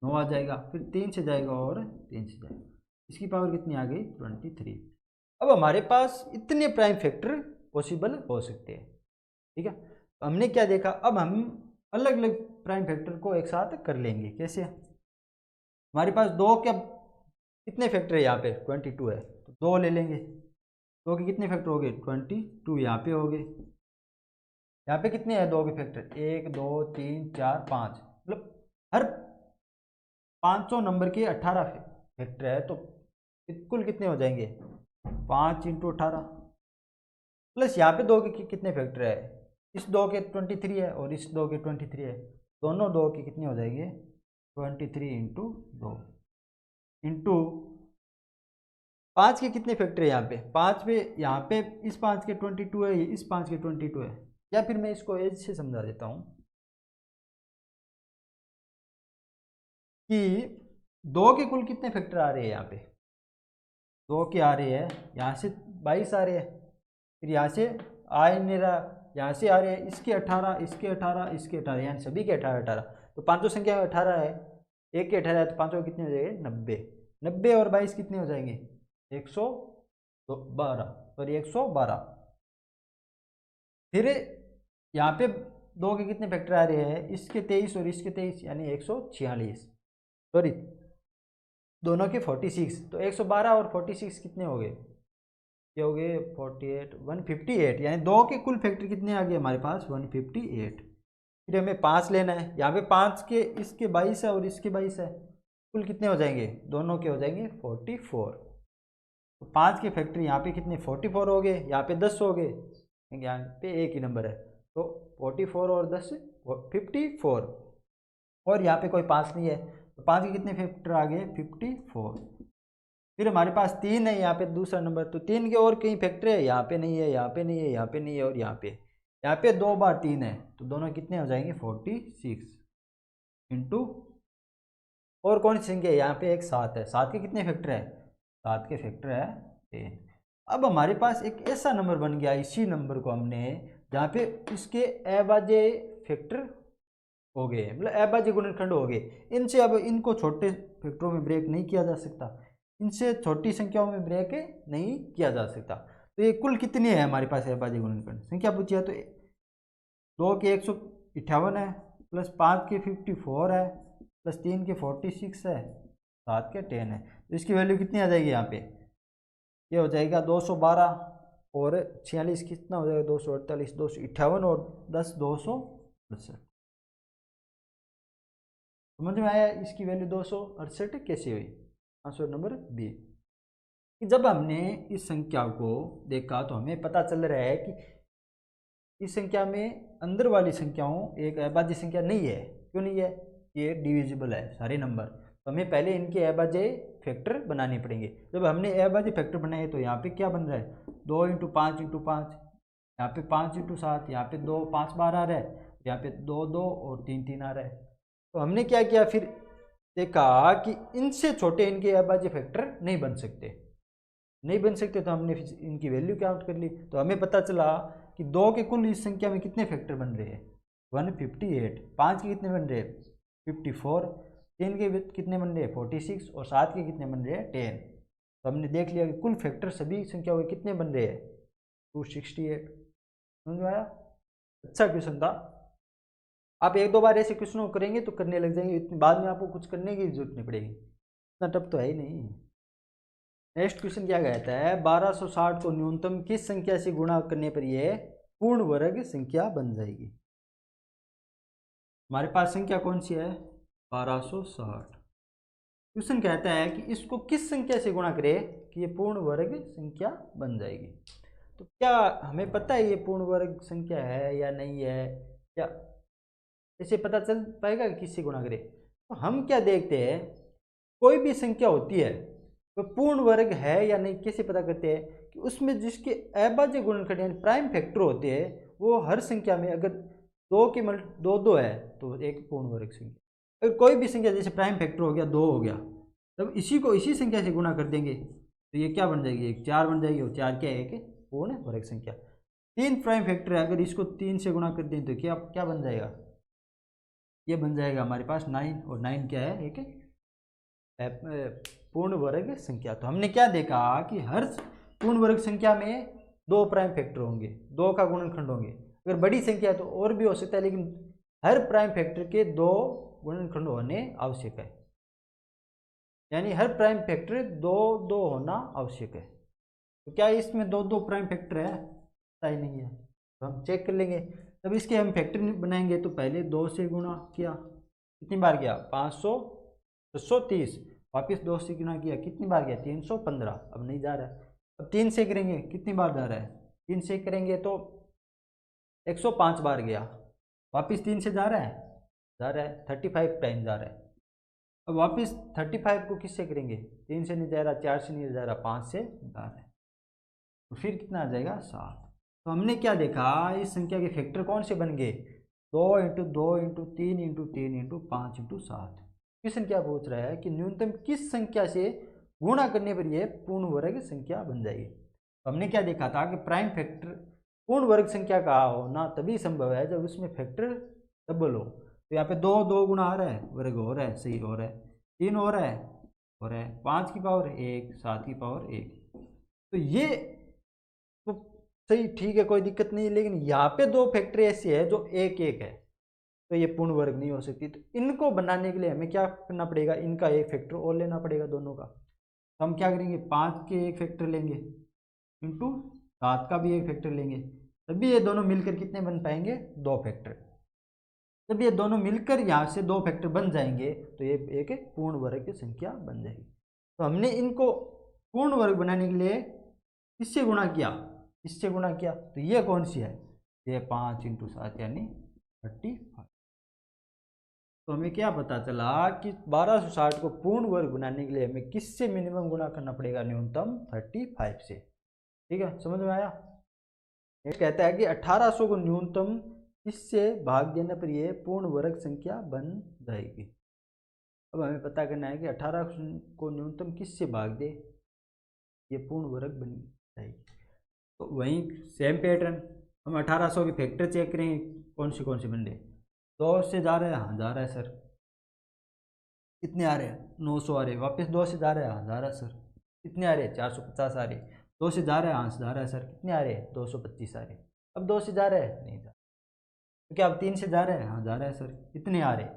9 आ जाएगा, फिर 3 से जाएगा और 3 से जाएगा, इसकी पावर कितनी आ गई? 23। अब हमारे पास इतने प्राइम फैक्टर पॉसिबल हो सकते हैं, ठीक है। तो हमने क्या देखा, अब हम अलग अलग प्राइम फैक्टर को एक साथ कर लेंगे। कैसे? हमारे पास 2 क्या कितने फैक्टर है? यहाँ पे 22 है, तो 2 ले लेंगे। 2 के कितने फैक्टर हो गए? 22 यहाँ पे हो गए। यहाँ पे कितने हैं 2 के फैक्टर? 1 2 3 4 5, मतलब हर 500 नंबर के 18 फैक्टर है। तो कुल कितने हो जाएंगे? 5 इंटू 18 प्लस यहाँ पे 2 के कितने फैक्टर है? इस 2 के 23 है और इस 2 के 23 है, दोनों 2 के कितने हो जाएंगे? 23 इंटू 2 इंटू 5 के कितने फैक्टर है यहाँ पे? 5 पे यहाँ पे इस 5 के 22 है, इस 5 के 22 है। या फिर मैं इसको एज से समझा देता हूँ कि 2 के कुल कितने फैक्टर आ रहे हैं यहाँ पे? 2 के आ रहे हैं, यहाँ से 22 आ रहे हैं, फिर यहाँ से आ ही नहीं रहा, यहाँ से आ रहे हैं, इसके 18 इसके 18 इसके 18, यानी सभी के 18 18। तो पाँचों संख्या 18 है, एक के 18 है, तो पाँचों कितने हो जाएंगे? 90। 90 और 22 कितने हो जाएंगे? 112, सॉरी 112। फिर यहाँ पे 2 के कितने फैक्टर आ रहे हैं? इसके 23 और इसके 23, यानी 146, सॉरी दोनों के 46। तो 112 और 46 कितने हो गए? क्या हो गए? 48 158, यानी 2 के कुल फैक्टर कितने आ गए हमारे पास? 158। फिर हमें 5 लेना है, यहाँ पे 5 के इसके 22 है और इसके 22 है, कुल कितने हो जाएंगे? दोनों के हो जाएंगे 44। तो 5 के फैक्टर यहाँ पे कितने? 44 हो गए, यहाँ पे 10 हो गए, यहाँ पे एक ही नंबर है। तो 44 और 10 54, और यहाँ पे कोई 5 नहीं है, तो 5 के कितने फैक्टर आ गए? 54। फिर हमारे पास 3 है यहाँ पे दूसरा नंबर, तो 3 के और कहीं फैक्टर है? यहाँ पे नहीं है, यहाँ पे नहीं है, यहाँ पे नहीं है, और यहाँ पे 2 बार 3 है, तो दोनों कितने हो जाएंगे? 46 इंटू, और कौन सी संख्या है? यहाँ पे एक 7 है, 7 के कितने फैक्टर है? 7 के फैक्टर है 10। अब हमारे पास एक ऐसा नंबर बन गया, इसी नंबर को हमने जहाँ पे इसके अभाज्य फैक्टर हो गए, मतलब अभाज्य गुणनखंड हो गए, इनसे अब इनको छोटे फैक्टरों में ब्रेक नहीं किया जा सकता, इनसे छोटी संख्याओं में ब्रेक नहीं किया जा सकता। तो ये कुल कितनी है हमारे पास अभाज्य गुणनखंड संख्या पूछी है? तो 2 के 158 है, प्लस 5 के 54 है, प्लस 3 के 46 है, 7 के 10 है। तो इसकी वैल्यू कितनी आ जाएगी यहाँ पे? ये हो जाएगा 212 और 46 कितना हो जाएगा? 248, 258 और 10 268। समझ में आया? इसकी वैल्यू 268 कैसे हुई? Answer number b. कि जब हमने इस संख्या को देखा तो हमें पता चल रहा है कि इस संख्या में अंदर वाली संख्याओं एक अभाज्य संख्या नहीं है। क्यों नहीं है? ये डिविजिबल है सारे नंबर, तो हमें पहले इनके अभाज्य फैक्टर बनाने पड़ेंगे। जब हमने अभाज्य फैक्टर बनाए तो यहाँ पे क्या बन रहा है? 2 इंटू 5 इंटू 5, यहाँ पे 5 इंटू 7, यहाँ पे 2 5 बार आ रहा है, यहाँ पे 2 2 और 3 3 आ रहा है। तो हमने क्या किया, फिर देखा कि इनसे छोटे इनके अभाज्य फैक्टर नहीं बन सकते, तो हमने इनकी वैल्यू क्या आउट कर ली। तो हमें पता चला कि 2 के कुल इस संख्या में कितने फैक्टर बन रहे हैं? 158। 5 के कितने बन रहे हैं? 54। 3 के कितने बन रहे हैं 46 और 7 के कितने बन रहे हैं 10। तो हमने देख लिया कि कुल फैक्टर सभी संख्याओं के कितने बन रहे हैं 268। समझ में आया? अच्छा क्वेश्चन था। आप एक दो बार ऐसे क्वेश्चनों को करेंगे तो करने लग जाएंगे, इतनी बाद में आपको कुछ करने की जरूरत नहीं पड़ेगी, इतना टफ तो है ही नहीं। नेक्स्ट क्वेश्चन क्या कहता है 1260 को न्यूनतम किस संख्या से गुणा करने पर यह पूर्ण वर्ग संख्या बन जाएगी। हमारे पास संख्या कौन सी है 1260। क्वेश्चन कहता है कि इसको किस संख्या से गुणा करे कि ये पूर्ण वर्ग संख्या बन जाएगी। तो क्या हमें पता है ये पूर्ण वर्ग संख्या है या नहीं है, क्या इसे पता चल पाएगा कि किससे गुणा करे। तो हम क्या देखते हैं, कोई भी संख्या होती है तो पूर्ण वर्ग है या नहीं कैसे पता करते हैं कि उसमें जिसके अभाज्य गुणनखंड यानी प्राइम फैक्टर होते हैं वो हर संख्या में अगर दो है तो एक पूर्ण वर्ग संख्या। अगर कोई भी संख्या जैसे प्राइम फैक्टर हो गया 2 हो गया, तब इसी को इसी संख्या से गुणा कर देंगे तो ये क्या बन जाएगी, एक 4 बन जाएगी और 4 क्या है एक पूर्ण वर्ग संख्या। 3 प्राइम फैक्टर है, अगर इसको 3 से गुणा कर दें तो क्या क्या बन जाएगा, ये बन जाएगा हमारे पास 9 और 9 क्या है एक पूर्ण वर्ग संख्या। तो हमने क्या देखा कि हर पूर्ण वर्ग संख्या में 2 प्राइम फैक्टर होंगे, 2 का गुणनखंड होंगे। अगर बड़ी संख्या है तो और भी हो सकता है, लेकिन हर प्राइम फैक्टर के 2 गुणनखंड होने आवश्यक है, यानी हर प्राइम फैक्टर 2 होना आवश्यक है। तो क्या इसमें 2 प्राइम फैक्टर है, ही नहीं है, तो हम चेक कर लेंगे। तब इसके हम फैक्टर बनाएंगे तो पहले 2 से गुणा किया, कितनी बार गया 630, वापस 2 से गुणा किया कितनी बार गया 315, अब नहीं जा रहा है। अब 3 से करेंगे कितनी बार जा रहा है, 3 से करेंगे तो 105 बार गया, वापस 3 से जा रहा है 35 टाइम जा रहा है। अब वापस 35 को किससे करेंगे, 3 से नहीं जा रहा, 4 से नहीं जा रहा, 5 से जा रहा है, तो फिर कितना आ जाएगा 7। तो हमने क्या देखा, इस संख्या के फैक्टर कौन से बन गए 2 × 2 × 3 × 3 × 5 × 7। क्वेश्चन क्या पूछ रहा है कि न्यूनतम किस संख्या से गुणा करने पर यह पूर्ण वर्ग संख्या बन जाएगी। तो हमने क्या देखा था कि प्राइम फैक्टर पूर्ण वर्ग संख्या का होना तभी संभव है जब उसमें फैक्टर डबल हो। तो यहाँ पे 2 गुणा आ रहा है, वर्ग हो रहा है, सही हो रहा है, 3 हो रहा है, 5 की पावर 1, 7 की पावर 1, तो ये तो सही ठीक है, कोई दिक्कत नहीं है। लेकिन यहाँ पे 2 फैक्टर ऐसे है जो 1 1 है, तो ये पूर्ण वर्ग नहीं हो सकती। तो इनको बनाने के लिए हमें क्या करना पड़ेगा, इनका एक फैक्टर और लेना पड़ेगा दोनों का। तो हम क्या करेंगे 5 के एक फैक्टर लेंगे इंटू 7 का भी एक फैक्टर लेंगे, तभी ये दोनों मिलकर कितने बन पाएंगे 2 फैक्टर। जब ये दोनों मिलकर यहाँ से 2 फैक्टर बन जाएंगे तो ये एक पूर्ण वर्ग की संख्या बन जाएगी। तो हमने इनको पूर्ण वर्ग बनाने के लिए इससे गुणा किया, इससे गुणा किया, तो ये कौन सी है, ये 5 × 7 यानी 35। तो हमें क्या पता चला कि 1260 को पूर्ण वर्ग बनाने के लिए हमें किससे मिनिमम गुणा करना पड़ेगा, न्यूनतम 35 से। ठीक है, समझ में आया। नेक्स्ट कहता है कि 1800 को न्यूनतम किससे भाग देने पर यह पूर्ण वर्ग संख्या बन जाएगी। अब हमें पता करना है कि 1800 को न्यूनतम किससे भाग दे ये पूर्ण वर्ग बन जाएगी। तो वहीं सेम पैटर्न, हम 1800 के फैक्टर चेक करेंगे कौन से बन रहे। 2 से जा रहे हैं, हाँ जा रहा है सर, कितने आ रहे हैं 900 आ रहे हैं, वापस 2 से जा रहे हैं, हाँ जा रहा है सर, कितने आ रहे हैं 450 आ रहे हैं, 2 से जा रहे हैं, हाँ जा रहा है सर, कितने आ रहे हैं 225 आ रहे हैं। अब 2 से जा रहे हैं, नहीं जा, तो क्या अब 3 से जा रहे हैं, हाँ जा रहा है सर, कितने आ रहे हैं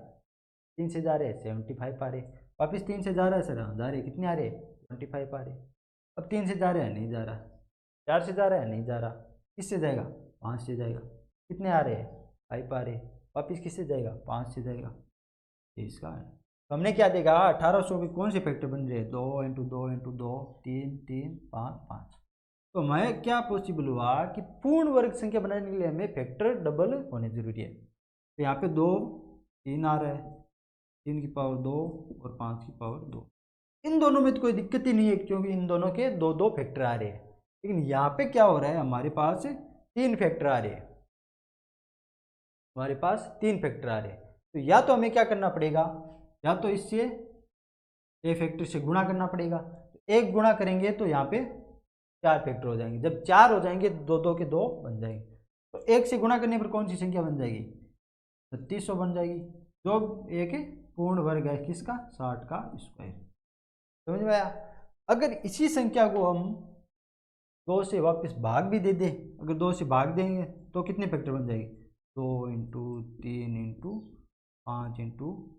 3 से जा रहे हैं 75 आ रहे, वापस 3 से जा रहा है सर, हाँ जा रहे हैं, कितने आ रहे 25 आ रहे। अब 3 से जा रहे हैं, नहीं जा रहा, 4 से जा रहा है, नहीं जा रहा, किससे जाएगा 5 से जाएगा, कितने आ रहे हैं 5 आ रहे, वापस किससे जाएगा 5 से जाएगा, इसका है। तो हमने क्या देखा 1800 के कौन से फैक्टर बन रहे हैं 2 × 2 × 2 3 3 5 5। तो हमें क्या पॉसिबल हुआ कि पूर्ण वर्ग संख्या बनाने के लिए हमें फैक्टर डबल होने जरूरी है। तो यहाँ पे 2 3 आ रहा है, 3 की पावर 2 और 5 की पावर 2, इन दोनों में तो कोई दिक्कत ही नहीं है क्योंकि इन दोनों के 2 फैक्टर आ रहे हैं। लेकिन यहाँ पे क्या हो रहा है, हमारे पास 3 फैक्टर आ रहे हैं, हमारे पास 3 फैक्टर आ रहे हैं। तो या तो हमें क्या करना पड़ेगा, या तो इससे ए फैक्टर से गुणा करना पड़ेगा, एक गुणा करेंगे तो यहाँ पे 4 फैक्टर हो जाएंगे, जब 4 हो जाएंगे 2 के 2 बन जाएंगे। तो 1 से गुणा करने पर कौन सी संख्या बन जाएगी 3600 बन जाएगी, जो एक पूर्ण वर्ग है किसका, 60 का स्क्वायर। समझ में आया। अगर इसी संख्या को हम 2 से वापस भाग भी दे दें, अगर 2 से भाग देंगे तो कितने फैक्टर बन जाएगी, 2 इंटू 3 इंटू 5 इंटू,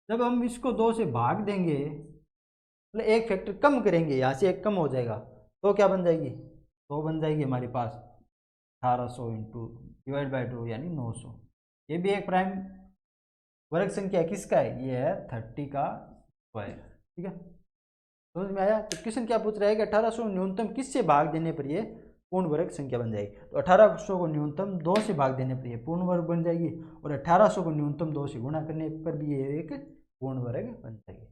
जब हम इसको 2 से भाग देंगे मतलब एक फैक्टर कम करेंगे, यहाँ से एक कम हो जाएगा तो क्या बन जाएगी, तो बन जाएगी हमारे पास 1800 इंटू डिवाइड बाई 2 यानी 900। ये भी एक प्राइम वर्ग संख्या किसका है, ये है 30 का स्क्वायर। ठीक है, समझ में आया। तो क्वेश्चन क्या पूछ रहा है कि 1800 न्यूनतम किससे भाग देने पर ये पूर्ण वर्ग संख्या बन जाएगी। तो 1800 को न्यूनतम 2 से भाग देने पर ये पूर्ण वर्ग बन जाएगी, और 1800 को न्यूनतम 2 से गुणा करने पर भी ये एक पूर्ण वर्ग बन जाएगी।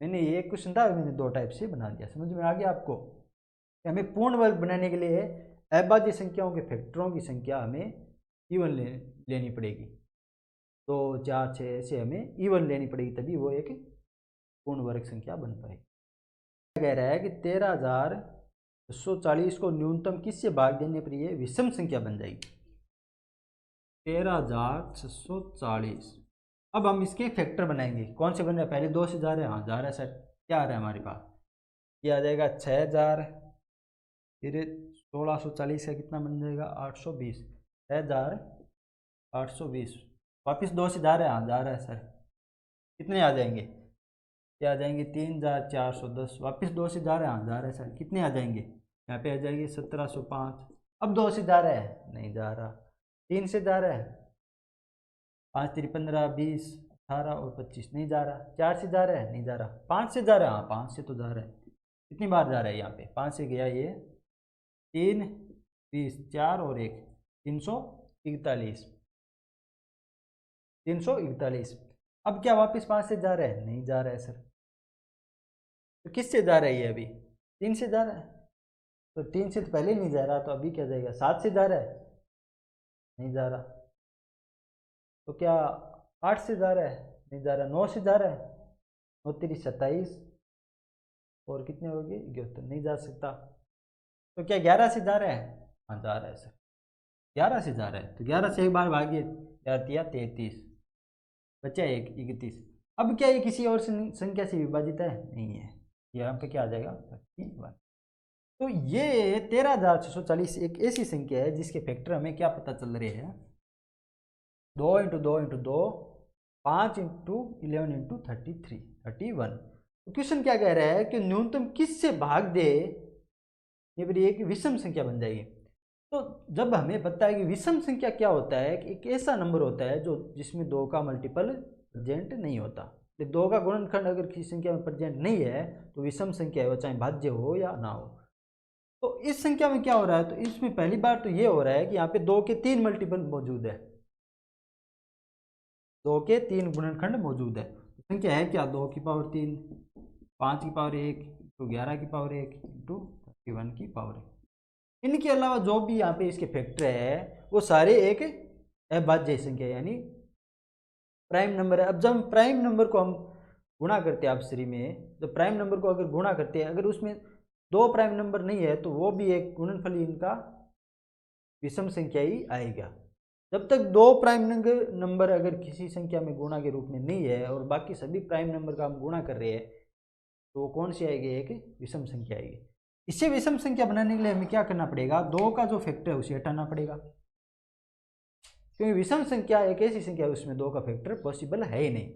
मैंने ये क्वेश्चन था, मैंने 2 टाइप से बना दिया। समझ में आ गया आपको। हमें पूर्ण वर्ग बनाने के लिए अभाज्य संख्याओं के फैक्टरों की संख्या हमें इवन लेनी पड़ेगी, 2 4 6 ऐसे हमें इवन लेनी पड़ेगी, तभी वो एक पूर्ण वर्ग संख्या बन पाएगी। कह रहा है कि 13,640 को न्यूनतम किससे भाग देने पर ये विषम संख्या बन जाएगी, 13,640। अब हम इसके फैक्टर बनाएंगे, कौन से बन रहे हैं, पहले 2 से जा रहे हैं, हाँ जा रहा है सर। क्या आ रहा है हमारे पास, ये आ जाएगा 6000, फिर 1640 का कितना बन जाएगा 820, 6820। वापिस 2 से जा रहे हैं, हाँ जा रहा है सर। कितने आ जाएंगे, ये आ जाएंगे 3410। वापिस 2 से जा रहे हैं, हाँ जा रहा है सर। कितने आ जाएंगे, यहाँ पे आ जाएंगे 1705। अब 2 से जा रहा है, नहीं जा रहा। 3 से जा रहा है, 5 3 15 20 18 और 25, नहीं जा रहा। 4 से जा रहा है, नहीं जा रहा। 5 से जा रहा है, हाँ 5 से तो जा रहा है। कितनी बार जा रहा है यहाँ पे, 5 से गया ये 3 20 4 और 1 341, 341। अब क्या वापस 5 से जा रहा है, नहीं जा रहा है सर। तो किस से जा रहा है ये, अभी 3 से जा रहा है, तो 3 से तो पहले नहीं जा रहा, तो अभी क्या जाएगा, 7 से जा रहा है, नहीं जा रहा। तो क्या 8 से जा रहा है, नहीं जा रहा। 9 से जा रहा है, 9 3 27 और कितने हो गए 71, नहीं जा सकता। तो क्या 11 से जा रहा है, हाँ जा रहा है सर। 11 से जा रहा है, तो 11 से एक बार भागिए, 33 बचा 1 31। अब क्या ये किसी और संख्या से विभाजित है, नहीं है। यहाँ पे क्या आ जाएगा 31। तो ये 13,640 एक ऐसी संख्या है जिसके फैक्टर हमें क्या पता चल रहे हैं, 2 इंटू 2 इंटू 2 5 इंटू 11 इंटू 33 31। तो क्वेश्चन क्या कह रहा है कि न्यूनतम किस से भाग दे ये फिर एक विषम संख्या बन जाएगी। तो जब हमें पता है कि विषम संख्या क्या होता है, कि एक ऐसा नंबर होता है जो जिसमें 2 का मल्टीपल प्रेजेंट नहीं होता। 2 का गुणनखंड अगर किसी संख्या में प्रेजेंट नहीं है तो विषम संख्या है, वो चाहे भाज्य हो या ना हो। तो इस संख्या में क्या हो रहा है, तो इसमें पहली बार तो ये हो रहा है कि यहाँ पे 2 के 3 मल्टीपल मौजूद है, 2 के 3 गुणनखंड मौजूद है। तो संख्या है क्या, 2 की पावर 3, 5 की पावर 1 तो 11 की पावर 1 इंटू 31 की पावर 1। इनके अलावा जो भी यहाँ पे इसके फैक्टर है वो सारे एक अभाज्य संख्या यानी प्राइम नंबर है। अब जब हम प्राइम नंबर को हम गुणा करते हैं आपसरी में, तो प्राइम नंबर को अगर गुणा करते हैं, अगर उसमें 2 प्राइम नंबर नहीं है तो वो भी एक गुणनफल इनका विषम संख्या ही आएगा। जब तक 2 प्राइम नंबर अगर किसी संख्या में गुणा के रूप में नहीं है और बाकी सभी प्राइम नंबर का हम गुणा कर रहे हैं, तो वो कौन सी आएगी, एक विषम संख्या आएगी। इसे विषम संख्या बनाने के लिए हमें क्या करना पड़ेगा, 2 का जो फैक्टर है उसे हटाना पड़ेगा, क्योंकि विषम संख्या एक ऐसी संख्या है उसमें 2 का फैक्टर पॉसिबल है ही नहीं।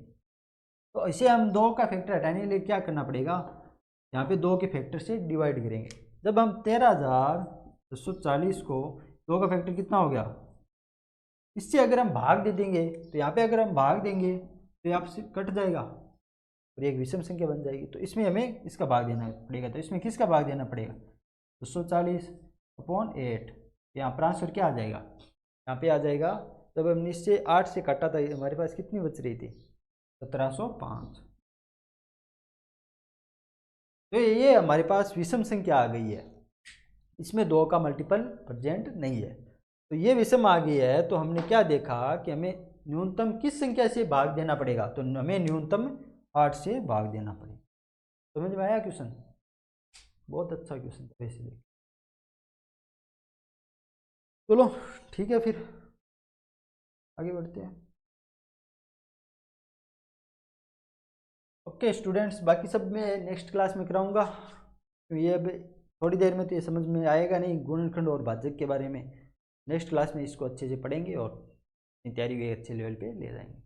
तो इसे हम 2 का फैक्टर हटाने के लिए क्या करना पड़ेगा, यहाँ पे 2 के फैक्टर से डिवाइड करेंगे। जब हम 13,640 को 2 का फैक्टर कितना हो गया, इससे अगर हम भाग दे देंगे तो यहाँ पे अगर हम भाग देंगे तो यहाँ से कट जाएगा और एक विषम संख्या बन जाएगी। तो इसमें हमें इसका भाग देना पड़ेगा। तो इसमें किसका भाग देना पड़ेगा, 240/8। यहाँ पर आंसर क्या आ जाएगा, यहाँ पे आ जाएगा, जब हमने इससे 8 से काटा था हमारे पास कितनी बच रही थी, 1705। तो ये हमारे पास विषम संख्या आ गई है, इसमें 2 का मल्टीपल प्रेजेंट नहीं है। तो ये विषम आ गई है। तो हमने क्या देखा कि हमें न्यूनतम किस संख्या से भाग देना पड़ेगा, तो हमें न्यूनतम 8 से भाग देना पड़ेगा। समझ में आया क्वेश्चन, बहुत अच्छा क्वेश्चन था वैसे। चलो ठीक है, फिर आगे बढ़ते हैं। ओके स्टूडेंट्स, बाकी सब मैं नेक्स्ट क्लास में कराऊंगा। ये अब थोड़ी देर में तो ये समझ में आएगा नहीं गुणनखंड और भाजक के बारे में। नेक्स्ट क्लास में इसको अच्छे से पढ़ेंगे और तैयारी भी अच्छे लेवल पे ले जाएंगे।